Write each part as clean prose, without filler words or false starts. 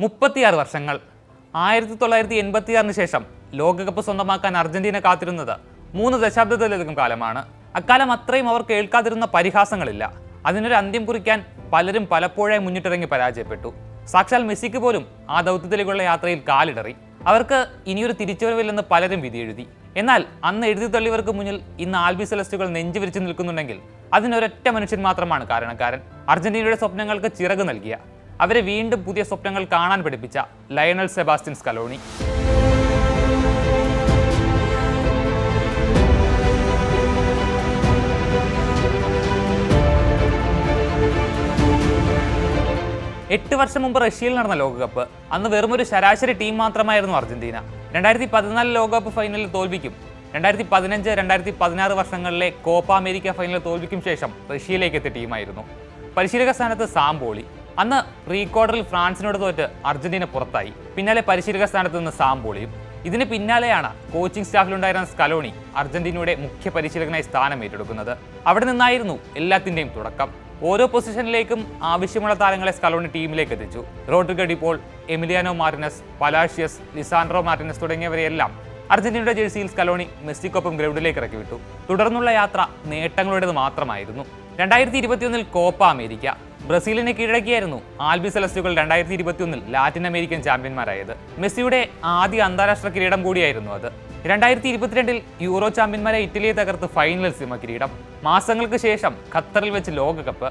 36 വർഷങ്ങൾ. 1986 ശേഷം ലോകകപ്പ് സ്വന്തമാക്കാൻ അർജന്റീന കാത്തിരുന്നത് 3 ദശാബ്ദത്തിലധികം കാലമാണ്. അക്കാലം അത്രയും അവർ കേൾക്കാതിരുന്ന പരിഹാസങ്ങളില്ല. അതിനൊരു അന്ത്യം കുറിക്കാൻ പലരും പലപ്പോഴായി മുന്നിട്ടിറങ്ങി പരാജയപ്പെട്ടു. സാക്ഷാൽ മെസ്സിക്ക് പോലും ആ ദൗത്യത്തിലേക്കുള്ള യാത്രയിൽ കാലിടറി. അവർക്ക് ഇനിയൊരു തിരിച്ചുവരവില്ലെന്ന് പലരും വിധിയെഴുതി. എന്നാൽ അന്ന് എഴുതി തള്ളിയവർക്ക് മുന്നിൽ ഇന്ന് ആൽബി സെലസ്റ്റുകൾ നെഞ്ചുവിരിച്ചു നിൽക്കുന്നുണ്ടെങ്കിൽ അതിനൊരൊറ്റ മനുഷ്യൻ മാത്രമാണ് കാരണക്കാരൻ. അർജന്റീനയുടെ സ്വപ്നങ്ങൾക്ക് ചിറക് നൽകിയ, അവരെ വീണ്ടും പുതിയ സ്വപ്നങ്ങൾ കാണാൻ പഠിപ്പിച്ച ലയണൽ സെബാസ്റ്റ്യൻ സ്കലോണി. എട്ട് വർഷം മുമ്പ് റഷ്യയിൽ നടന്ന ലോകകപ്പ്. അന്ന് വെറുമൊരു ശരാശരി ടീം മാത്രമായിരുന്നു അർജന്റീന. 2014 ലോകകപ്പ് ഫൈനലിൽ തോൽവിക്കും 2015, 2016 വർഷങ്ങളിലെ കോപ്പ അമേരിക്ക ഫൈനലിൽ തോൽവിക്കും ശേഷം റഷ്യയിലേക്ക് എത്തിയ ടീമായിരുന്നു. പരിശീലക സ്ഥാനത്ത് സാംബോളി. അന്ന് പ്രീ ക്വാർട്ടറിൽ ഫ്രാൻസിനോട് തോറ്റ് അർജന്റീന പുറത്തായി. പിന്നാലെ പരിശീലക സ്ഥാനത്ത് നിന്ന് സാംബോളിയും. ഇതിന് പിന്നാലെയാണ് കോച്ചിങ് സ്റ്റാഫിലുണ്ടായിരുന്ന സ്കലോണി അർജന്റീനയുടെ മുഖ്യ പരിശീലകനായി സ്ഥാനം ഏറ്റെടുക്കുന്നത്. അവിടെ നിന്നായിരുന്നു എല്ലാത്തിൻ്റെയും തുടക്കം. ഓരോ പൊസിഷനിലേക്കും ആവശ്യമുള്ള താരങ്ങളെ സ്കലോണി ടീമിലേക്ക് എത്തിച്ചു. Rodrigo De Paul, Emiliano Martinez, Palacios, Lisandro Martinez തുടങ്ങിയവരെയെല്ലാം അർജന്റീനയുടെ ജേഴ്സിയിൽ സ്കലോണി മെസ്സിക്കൊപ്പം ഗ്രൗണ്ടിലേക്ക് ഇറക്കി വിട്ടു. തുടർന്നുള്ള യാത്ര നേട്ടങ്ങളുടേത് മാത്രമായിരുന്നു. 2021 കോപ്പ അമേരിക്ക. ബ്രസീലിനെ കീഴടക്കിയായിരുന്നു ആൽബി സെലസ്റ്റുകൾ 2021 ലാറ്റിൻ അമേരിക്കൻ ചാമ്പ്യന്മാരായത്. മെസ്സിയുടെ ആദ്യ അന്താരാഷ്ട്ര കിരീടം കൂടിയായിരുന്നു അത്. 2022 യൂറോ ചാമ്പ്യന്മാരെ ഇറ്റലിയെ തകർത്ത് ഫൈനൽ സിമ കിരീടം. മാസങ്ങൾക്ക് ശേഷം ഖത്തറിൽ വെച്ച് ലോകകപ്പ്.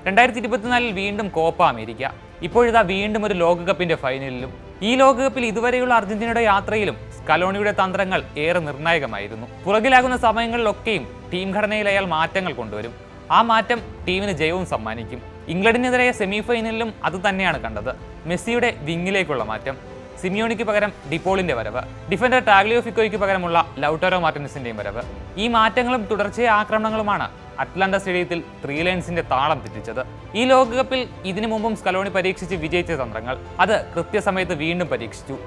2024 വീണ്ടും കോപ്പ അമേരിക്ക. ഇപ്പോഴിതാ വീണ്ടും ഒരു ലോകകപ്പിന്റെ ഫൈനലിലും. ഈ ലോകകപ്പിൽ ഇതുവരെയുള്ള അർജന്റീനയുടെ യാത്രയിലും സ്കലോണിയുടെ തന്ത്രങ്ങൾ ഏറെ നിർണായകമായിരുന്നു. പുറകിലാകുന്ന സമയങ്ങളിലൊക്കെയും ടീം ഘടനയിൽ അയാൾ മാറ്റങ്ങൾ കൊണ്ടുവരും. ആ മാറ്റം ടീമിന് ജയവും സമ്മാനിക്കും. ഇംഗ്ലണ്ടിനെതിരായ സെമി ഫൈനലിലും അത് തന്നെയാണ് കണ്ടത്. മെസ്സിയുടെ വിങ്ങിലേക്കുള്ള മാറ്റം, സിമിയോണിക്ക് പകരം ഡിപ്പോളിന്റെ വരവ്, ഡിഫൻഡർ ടാഗ്ലിയോഫിക്കോയ്ക്ക് പകരമുള്ള ലൗട്ടാരോ മാർട്ടിനസിന്റെയും വരവ്. ഈ മാറ്റങ്ങളും തുടർച്ചയായ ആക്രമണങ്ങളുമാണ് അറ്റ്ലാന്റ സ്റ്റേഡിയത്തിൽ ത്രീ ലയൺസിന്റെ താളം തെറ്റിച്ചത്. ഈ ലോകകപ്പിൽ ഇതിനു മുമ്പും സ്കലോണി പരീക്ഷിച്ച് വിജയിച്ച തന്ത്രങ്ങൾ അത് കൃത്യസമയത്ത് വീണ്ടും പരീക്ഷിച്ചു.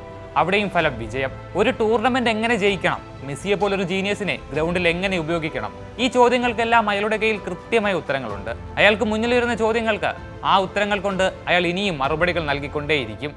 അവിടെയും ഫലം വിജയം. ഒരു ടൂർണമെന്റ് എങ്ങനെ ജയിക്കണം, മെസ്സിയെ പോലൊരു ജീനിയസിനെ ഗ്രൗണ്ടിൽ എങ്ങനെ ഉപയോഗിക്കണം, ഈ ചോദ്യങ്ങൾക്കെല്ലാം അയാളുടെ കയ്യിൽ കൃത്യമായ ഉത്തരങ്ങളുണ്ട്. അയാൾക്ക് മുന്നിൽ വരുന്ന ചോദ്യങ്ങൾക്ക് ആ ഉത്തരങ്ങൾ കൊണ്ട് അയാൾ ഇനിയും മറുപടികൾ നൽകിക്കൊണ്ടേയിരിക്കും.